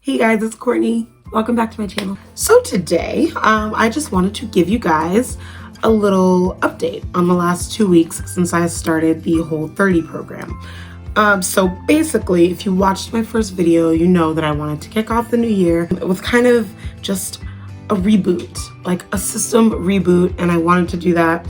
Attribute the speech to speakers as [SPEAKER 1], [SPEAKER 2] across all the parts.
[SPEAKER 1] Hey guys, it's Courtney. Welcome back to my channel. So today, I just wanted to give you guys a little update on the last 2 weeks since I started the Whole30 program. So basically, if you watched my first video, you know that I wanted to kick off the new year with kind of just a reboot, like a system reboot, and I wanted to do that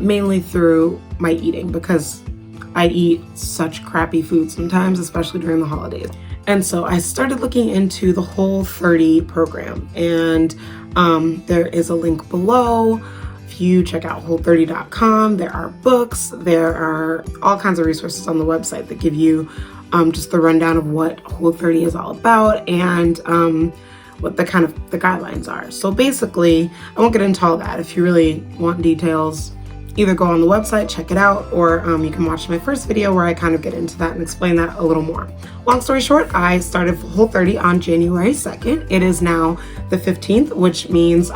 [SPEAKER 1] mainly through my eating because I eat such crappy food sometimes, especially during the holidays. And so I started looking into the Whole30 program, and there is a link below. If you check out Whole30.com, there are books, there are all kinds of resources on the website that give you just the rundown of what Whole30 is all about and what the guidelines are. So basically, I won't get into all that. If you really want details, either go on the website, check it out, or you can watch my first video where I kind of get into that and explain that a little more. Long story short, I started Whole30 on January 2nd. It is now the 15th, which means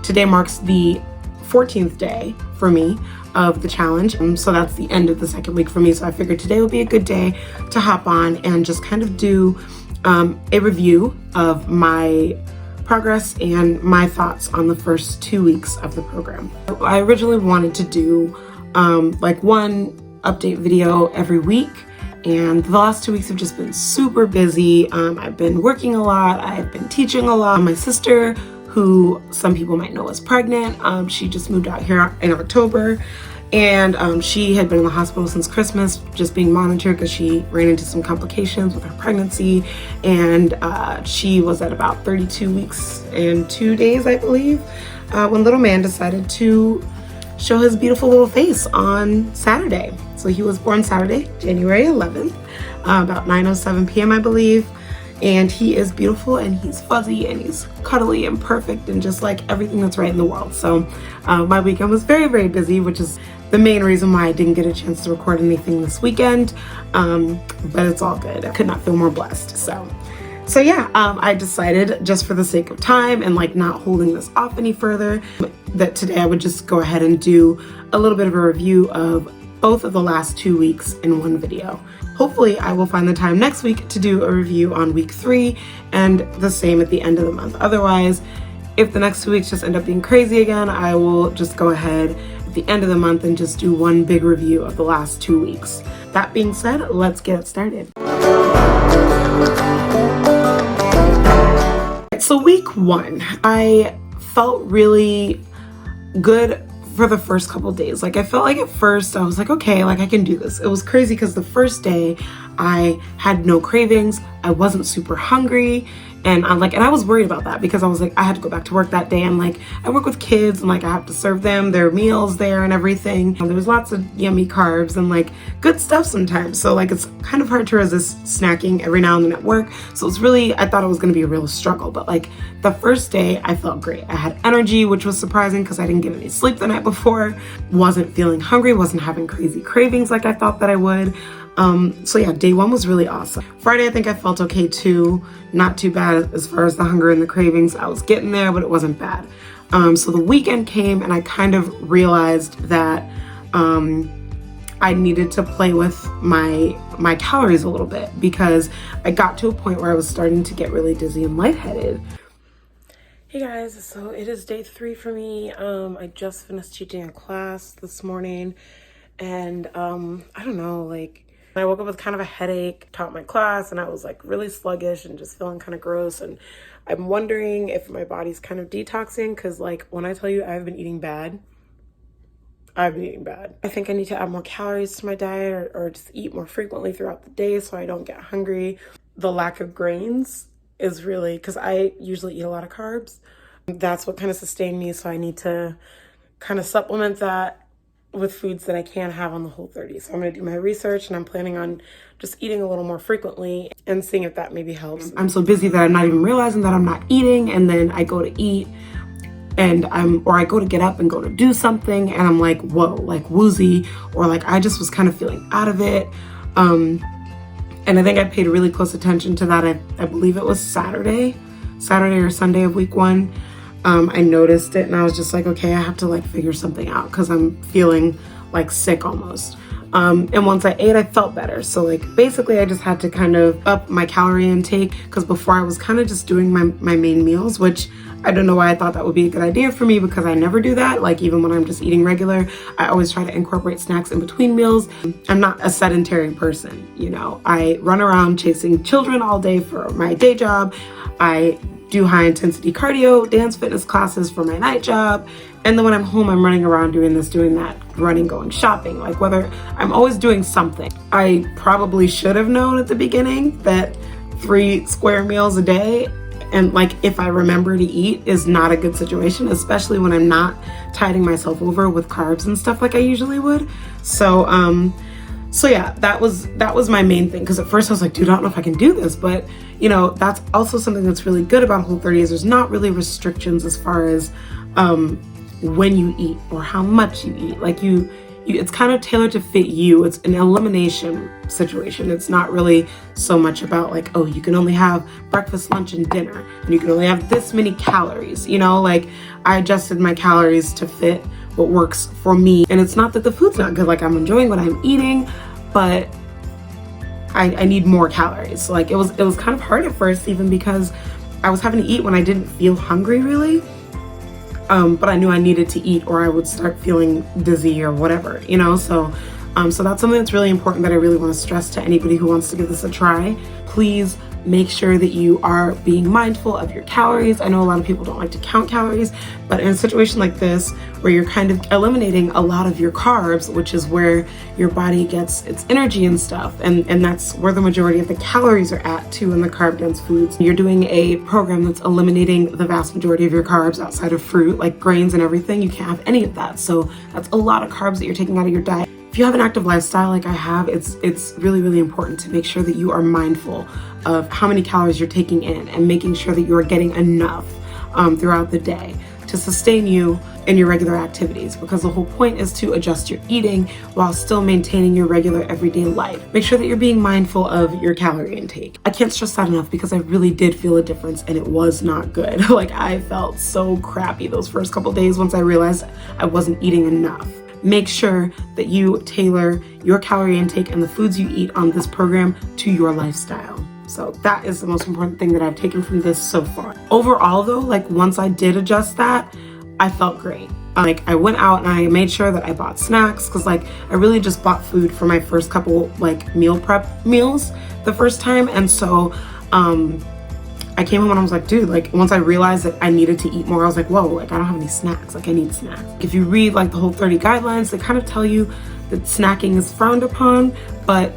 [SPEAKER 1] today marks the 14th day for me of the challenge. So that's the end of the second week for me. So I figured today would be a good day to hop on and just kind of do a review of my progress and my thoughts on the first 2 weeks of the program. I originally wanted to do like one update video every week, and the last 2 weeks have just been super busy. I've been working a lot, I've been teaching a lot. My sister, who some people might know is pregnant, she just moved out here in October, and she had been in the hospital since Christmas, just being monitored because she ran into some complications with her pregnancy, and she was at about 32 weeks and 2 days, I believe, when little man decided to show his beautiful little face on Saturday. So he was born Saturday, January 11th, about 9:07 p.m. I believe, and he is beautiful, and he's fuzzy, and he's cuddly and perfect, and just like everything that's right in the world. So my weekend was very, very busy, which is the main reason why I didn't get a chance to record anything this weekend, but it's all good. I could not feel more blessed. So yeah, I decided, just for the sake of time and like not holding this off any further, that today I would just go ahead and do a little bit of a review of both of the last 2 weeks in one video. Hopefully I will find the time next week to do a review on week 3 and the same at the end of the month. Otherwise, if the next 2 weeks just end up being crazy again, I will just go ahead at the end of the month and just do one big review of the last 2 weeks. That being said, let's get it started. So week 1, I felt really good for the first couple days. Like I felt like at first I was like, okay, like I can do this. It was crazy because the first day I had no cravings. I wasn't super hungry. And I was worried about that because I was like, I had to go back to work that day, and like I work with kids, and like I have to serve them their meals there and everything. There was lots of yummy carbs and like good stuff sometimes. So like it's kind of hard to resist snacking every now and then at work. So it's really, I thought it was gonna be a real struggle. But like the first day I felt great. I had energy, which was surprising because I didn't get any sleep the night before. Wasn't feeling hungry, wasn't having crazy cravings like I thought that I would. So yeah, day 1 was really awesome. Friday, I think I felt okay too. Not too bad as far as the hunger and the cravings. I was getting there, but it wasn't bad. So the weekend came, and I kind of realized that I needed to play with my calories a little bit because I got to a point where I was starting to get really dizzy and lightheaded. Hey guys, so it is day 3 for me. I just finished teaching a class this morning, and I don't know, like I woke up with kind of a headache, taught my class, and I was like really sluggish and just feeling kind of gross. And I'm wondering if my body's kind of detoxing, because like when I tell you I've been eating bad, I think I need to add more calories to my diet, or just eat more frequently throughout the day so I don't get hungry. The lack of grains is really, because I usually eat a lot of carbs. That's what kind of sustained me, so I need to kind of supplement that with foods that I can have on the Whole30. So I'm going to do my research, and I'm planning on just eating a little more frequently and seeing if that maybe helps. I'm so busy that I'm not even realizing that I'm not eating, and then I go to eat and I go to get up and go to do something, and I'm like, whoa, like woozy, or like I just was kind of feeling out of it. And I think I paid really close attention to that. I believe it was Saturday or Sunday of week 1. I noticed it, and I was just like, okay, I have to like figure something out because I'm feeling like sick almost. And once I ate, I felt better. So like basically I just had to kind of up my calorie intake, because before I was kind of just doing my main meals, which I don't know why I thought that would be a good idea for me, because I never do that. Like even when I'm just eating regular, I always try to incorporate snacks in between meals. I'm not a sedentary person, you know. I run around chasing children all day for my day job. I do high intensity cardio, dance fitness classes for my night job. And then when I'm home, I'm running around doing this, doing that, running, going shopping, like whether I'm always doing something. I probably should have known at the beginning that 3 square meals a day, and like if I remember to eat, is not a good situation, especially when I'm not tiding myself over with carbs and stuff like I usually would. So yeah, that was my main thing, because at first I was like, dude, I don't know if I can do this. But you know, that's also something that's really good about Whole30 is there's not really restrictions as far as when you eat or how much you eat. Like you it's kind of tailored to fit you. It's an elimination situation. It's not really so much about like, oh, you can only have breakfast, lunch, and dinner, and you can only have this many calories. You know, like I adjusted my calories to fit what works for me. And it's not that the food's not good. Like I'm enjoying what I'm eating, but I need more calories. So like it was kind of hard at first, even because I was having to eat when I didn't feel hungry really. But I knew I needed to eat or I would start feeling dizzy or whatever, you know? So that's something that's really important that I really want to stress to anybody who wants to give this a try. Please make sure that you are being mindful of your calories. I know a lot of people don't like to count calories, but in a situation like this, where you're kind of eliminating a lot of your carbs, which is where your body gets its energy and stuff, and that's where the majority of the calories are at too in the carb-dense foods. You're doing a program that's eliminating the vast majority of your carbs outside of fruit, like grains and everything. You can't have any of that. So that's a lot of carbs that you're taking out of your diet. If you have an active lifestyle like I have, it's really, really important to make sure that you are mindful of how many calories you're taking in and making sure that you are getting enough throughout the day to sustain you in your regular activities, because the whole point is to adjust your eating while still maintaining your regular everyday life. Make sure that you're being mindful of your calorie intake. I can't stress that enough, because I really did feel a difference and it was not good. Like I felt so crappy those first couple days once I realized I wasn't eating enough. Make sure that you tailor your calorie intake and the foods you eat on this program to your lifestyle. So that is the most important thing that I've taken from this so far. Overall though, like once I did adjust that, I felt great. Like I went out and I made sure that I bought snacks, because like I really just bought food for my first couple like meal prep meals the first time. And so I came home and I was like, dude, like once I realized that I needed to eat more, I was like, whoa, like I don't have any snacks, like I need snacks. If you read like the Whole30 guidelines, they kind of tell you that snacking is frowned upon, but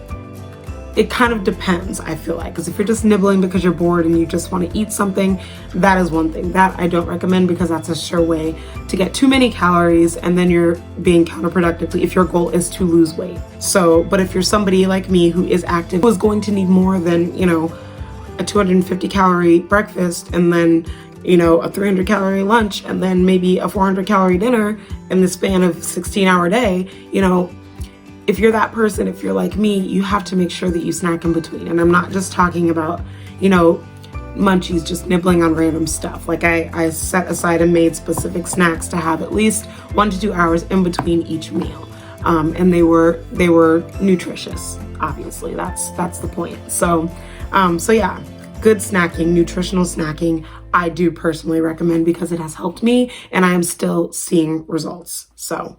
[SPEAKER 1] it kind of depends, I feel like, because if you're just nibbling because you're bored and you just want to eat something, that is one thing that I don't recommend, because that's a sure way to get too many calories and then you're being counterproductive if your goal is to lose weight. So, but if you're somebody like me who is active, who is going to need more than, you know, a 250 calorie breakfast and then, you know, a 300 calorie lunch and then maybe a 400 calorie dinner in the span of 16-hour day, you know, if you're that person, if you're like me, you have to make sure that you snack in between. And I'm not just talking about, you know, munchies, just nibbling on random stuff. Like I set aside and made specific snacks to have at least 1 to 2 hours in between each meal. And they were nutritious, obviously. That's the point. So yeah, good snacking, nutritional snacking, I do personally recommend, because it has helped me and I am still seeing results. So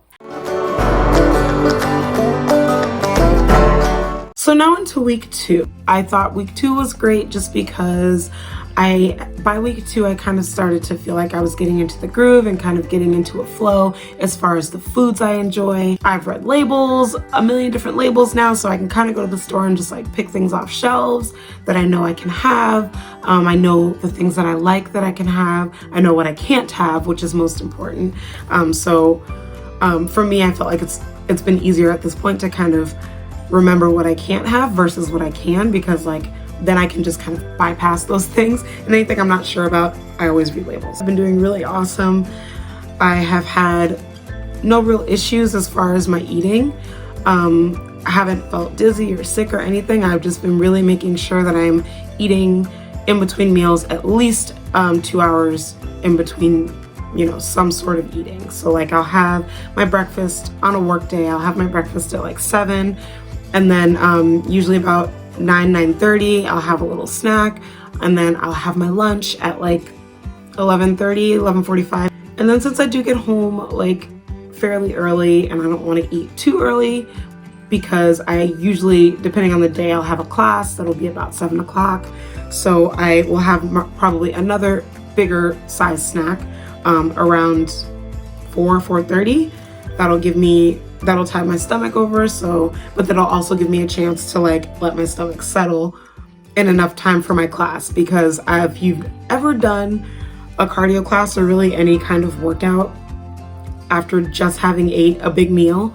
[SPEAKER 1] now into week 2. I thought week 2 was great just because by week 2, I kind of started to feel like I was getting into the groove and kind of getting into a flow as far as the foods I enjoy. I've read labels, a million different labels now, so I can kind of go to the store and just like pick things off shelves that I know I can have. I know the things that I like that I can have. I know what I can't have, which is most important. For me, I felt like it's been easier at this point to kind of remember what I can't have versus what I can, because like then I can just kind of bypass those things, and anything I'm not sure about, I always read labels. I've been doing really awesome. I have had no real issues as far as my eating. I haven't felt dizzy or sick or anything. I've just been really making sure that I'm eating in between meals at least 2 hours in between you know, some sort of eating. So like I'll have my breakfast on a work day. I'll have my breakfast at like 7, and then usually about 9:30 I'll have a little snack, and then I'll have my lunch at like 11:30, 11:45. And then since I do get home like fairly early and I don't want to eat too early, because I usually, depending on the day, I'll have a class that'll be about 7 o'clock. So I will have probably another bigger size snack around 4:30. That'll tide my stomach over. So, but that'll also give me a chance to like let my stomach settle in enough time for my class. Because if you've ever done a cardio class or really any kind of workout after just having ate a big meal,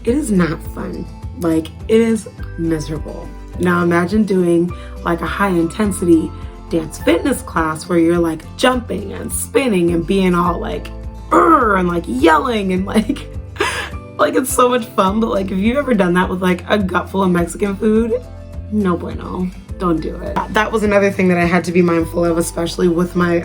[SPEAKER 1] it is not fun. Like, it is miserable. Now imagine doing like a high intensity dance fitness class where you're like jumping and spinning and being all like and like yelling and like like it's so much fun. But like if you've ever done that with like a gut full of Mexican food, no bueno. Don't do it. That was another thing that I had to be mindful of, especially with my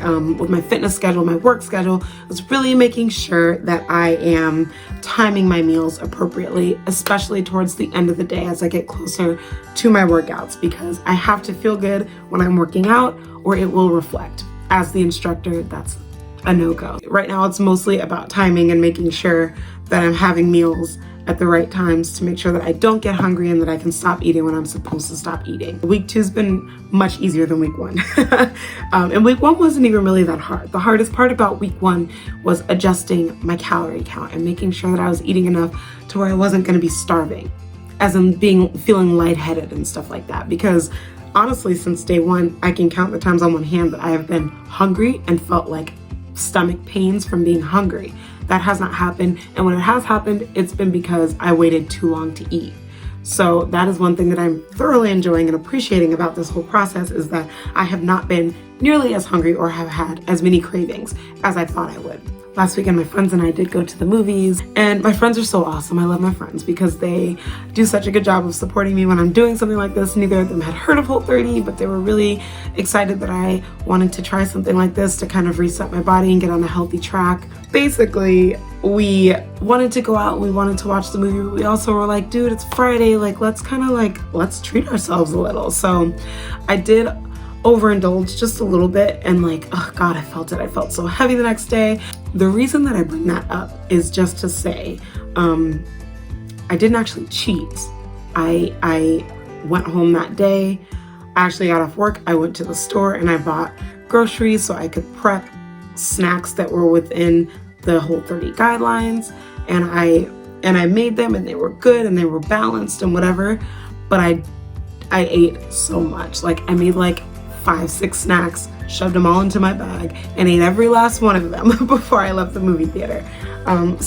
[SPEAKER 1] fitness schedule, my work schedule, was really making sure that I am timing my meals appropriately, especially towards the end of the day as I get closer to my workouts, because I have to feel good when I'm working out or it will reflect. As the instructor, that's a no-go. Right now it's mostly about timing and making sure that I'm having meals at the right times to make sure that I don't get hungry and that I can stop eating when I'm supposed to stop eating. Week 2's been much easier than week 1. And week 1 wasn't even really that hard. The hardest part about week 1 was adjusting my calorie count and making sure that I was eating enough to where I wasn't going to be starving, as in feeling lightheaded and stuff like that. Because honestly, since day 1, I can count the times on one hand that I have been hungry and felt like stomach pains from being hungry. That has not happened, and when it has happened, it's been because I waited too long to eat. So that is one thing that I'm thoroughly enjoying and appreciating about this whole process, is that I have not been nearly as hungry or have had as many cravings as I thought I would. Last weekend, my friends and I did go to the movies, and my friends are so awesome. I love my friends because they do such a good job of supporting me when I'm doing something like this. Neither of them had heard of Whole30, but they were really excited that I wanted to try something like this to kind of reset my body and get on a healthy track. Basically, we wanted to go out and we wanted to watch the movie, but we also were like, dude, it's Friday, like let's treat ourselves a little. So I did overindulge just a little bit, and like, oh God, I felt it. I felt so heavy the next day. The reason that I bring that up is just to say, I didn't actually cheat. I went home that day. I actually got off work. I went to the store and I bought groceries so I could prep snacks that were within the Whole30 guidelines, and I made them, and they were good and they were balanced and whatever. But I ate so much. Like, I made like 5-6 snacks, shoved them all into my bag, and ate every last one of them before I left the movie theater. And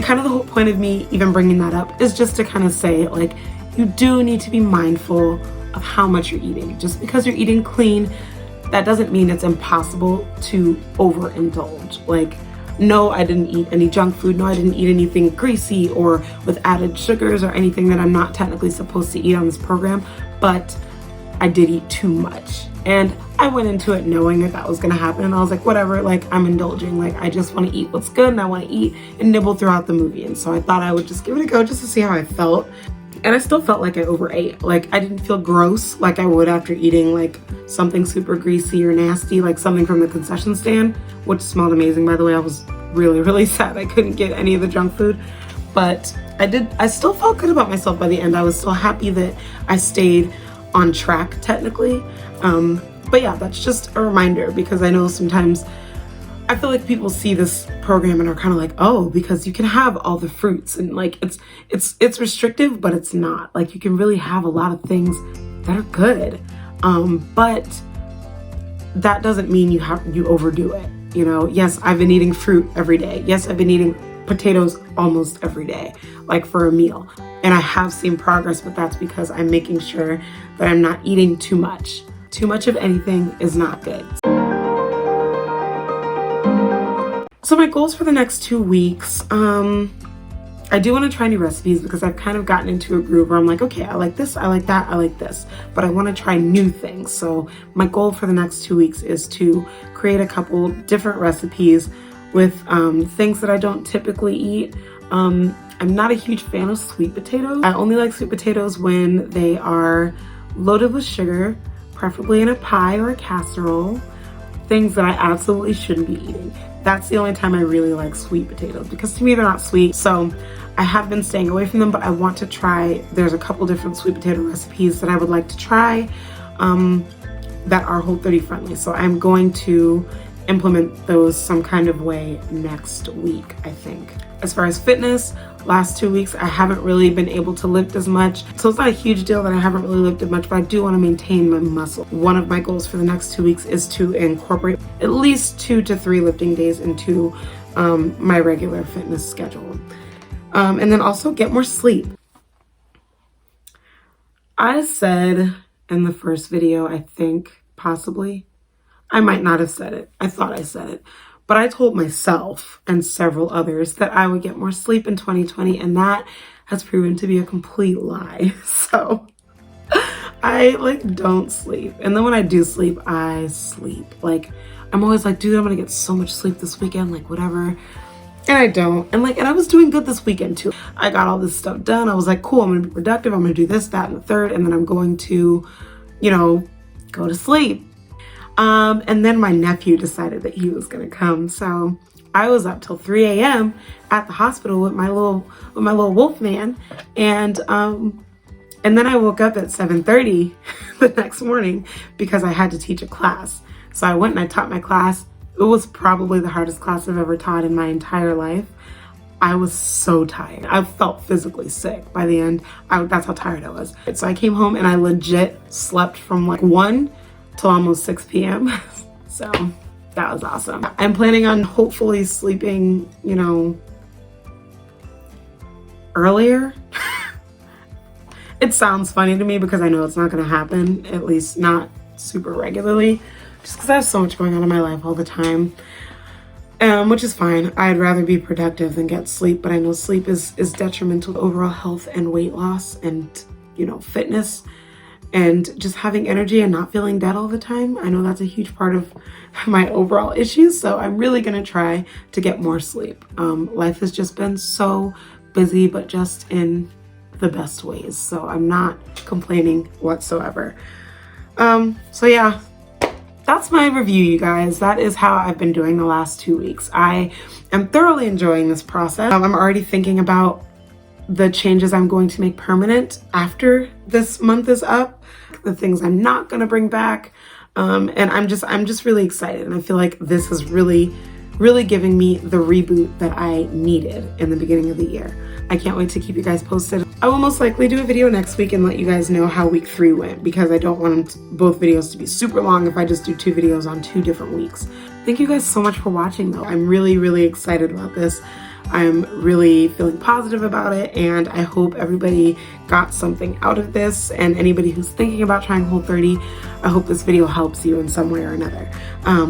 [SPEAKER 1] kind of the whole point of me even bringing that up is just to kind of say, like, you do need to be mindful of how much you're eating. Just because you're eating clean, that doesn't mean it's impossible to overindulge. Like, no, I didn't eat any junk food. No, I didn't eat anything greasy or with added sugars or anything that I'm not technically supposed to eat on this program, but I did eat too much. And I went into it knowing that that was gonna happen, and I was like, whatever, like, I'm indulging. Like, I just wanna eat what's good, and I wanna eat and nibble throughout the movie. And so I thought I would just give it a go just to see how I felt. And I still felt like I overate. Like, I didn't feel gross like I would after eating like something super greasy or nasty, like something from the concession stand, which smelled amazing, by the way. I was really, really sad I couldn't get any of the junk food. But I still felt good about myself by the end. I was still happy that I stayed on track technically. But yeah, that's just a reminder, because I know sometimes I feel like people see this program and are kind of like, oh, because you can have all the fruits, and like it's restrictive, but it's not. Like, you can really have a lot of things that are good. But that doesn't mean you overdo it. You know, yes, I've been eating fruit every day. Yes, I've been eating potatoes almost every day, like for a meal. And I have seen progress, but that's because I'm making sure that I'm not eating too much. Too much of anything is not good. So my goals for the next 2 weeks, I do want to try new recipes because I've kind of gotten into a groove where I'm like, okay, I like this, I like that, I like this, but I want to try new things. So my goal for the next 2 weeks is to create a couple different recipes with things that I don't typically eat. I'm not a huge fan of sweet potatoes. I only like sweet potatoes when they are loaded with sugar, preferably in a pie or a casserole, things that I absolutely shouldn't be eating. That's the only time I really like sweet potatoes, because to me they're not sweet. So I have been staying away from them, but I want to try, there's a couple different sweet potato recipes that I would like to try that are Whole30 friendly. So I'm going to implement those some kind of way next week, I think. As far as fitness, last 2 weeks I haven't really been able to lift as much, so it's not a huge deal that I haven't really lifted much, but I do want to maintain my muscle. One of my goals for the next 2 weeks is to incorporate at least 2 to 3 lifting days into my regular fitness schedule, and then also get more sleep. I said in the first video, I think possibly, I might not have said it, I thought I said it, but I told myself and several others that I would get more sleep in 2020, and that has proven to be a complete lie. So I don't sleep. And then when I do sleep, I sleep. I'm always like, dude, I'm gonna get so much sleep this weekend, whatever. And I don't. And I was doing good this weekend too. I got all this stuff done. I was like, cool, I'm gonna be productive. I'm gonna do this, that, and the third. And then I'm going to, go to sleep. And then my nephew decided that he was gonna come, so I was up till 3 a.m. at the hospital with my little wolf man, and then I woke up at 7:30 the next morning because I had to teach a class. So I went and I taught my class. It was probably the hardest class I've ever taught in my entire life. I was so tired. I felt physically sick by the end. That's how tired I was. So I came home and I legit slept from 1 till almost 6 p.m. So that was awesome. I'm planning on hopefully sleeping, earlier. It sounds funny to me because I know it's not gonna happen, at least not super regularly, just because I have so much going on in my life all the time, which is fine. I'd rather be productive than get sleep, but I know sleep is detrimental to overall health and weight loss and, fitness. And just having energy and not feeling dead all the time. I know that's a huge part of my overall issues, so I'm really gonna try to get more sleep. Life has just been so busy, but just in the best ways, so I'm not complaining whatsoever. So yeah, that's my review, you guys. That is how I've been doing the last 2 weeks. I am thoroughly enjoying this process. I'm already thinking about the changes I'm going to make permanent after this month is up, the things I'm not going to bring back, and I'm just really excited, and I feel like this is really giving me the reboot that I needed in the beginning of the year. I can't wait to keep you guys posted. I will most likely do a video next week and let you guys know how week 3 went, because I don't want both videos to be super long if I just do 2 videos on 2 different weeks. Thank you guys so much for watching though. I'm really excited about this. I'm really feeling positive about it, and I hope everybody got something out of this, and anybody who's thinking about trying Whole30, I hope this video helps you in some way or another.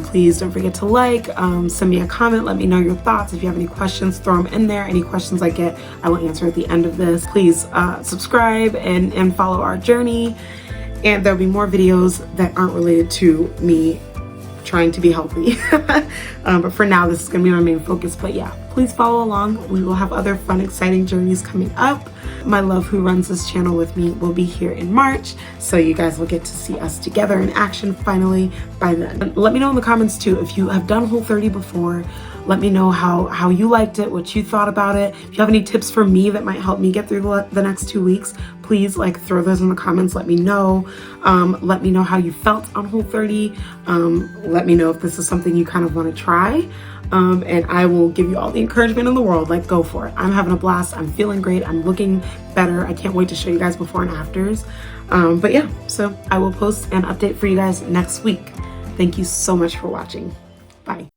[SPEAKER 1] Please don't forget to send me a comment, let me know your thoughts. If you have any questions, throw them in there. Any questions I get, I will answer at the end of this. Please subscribe and follow our journey, and there'll be more videos that aren't related to me trying to be healthy. But for now, this is gonna be my main focus. But yeah, please follow along. We will have other fun, exciting journeys coming up. My love, who runs this channel with me, will be here in March, so you guys will get to see us together in action finally by then. Let me know in the comments too if you have done Whole30 before. Let me know how you liked it, what you thought about it. If you have any tips for me that might help me get through the next 2 weeks, please throw those in the comments. Let me know. Let me know how you felt on Whole30. Let me know if this is something you kind of want to try. And I will give you all the encouragement in the world. Go for it. I'm having a blast. I'm feeling great. I'm looking better. I can't wait to show you guys before and afters. But yeah, so I will post an update for you guys next week. Thank you so much for watching. Bye.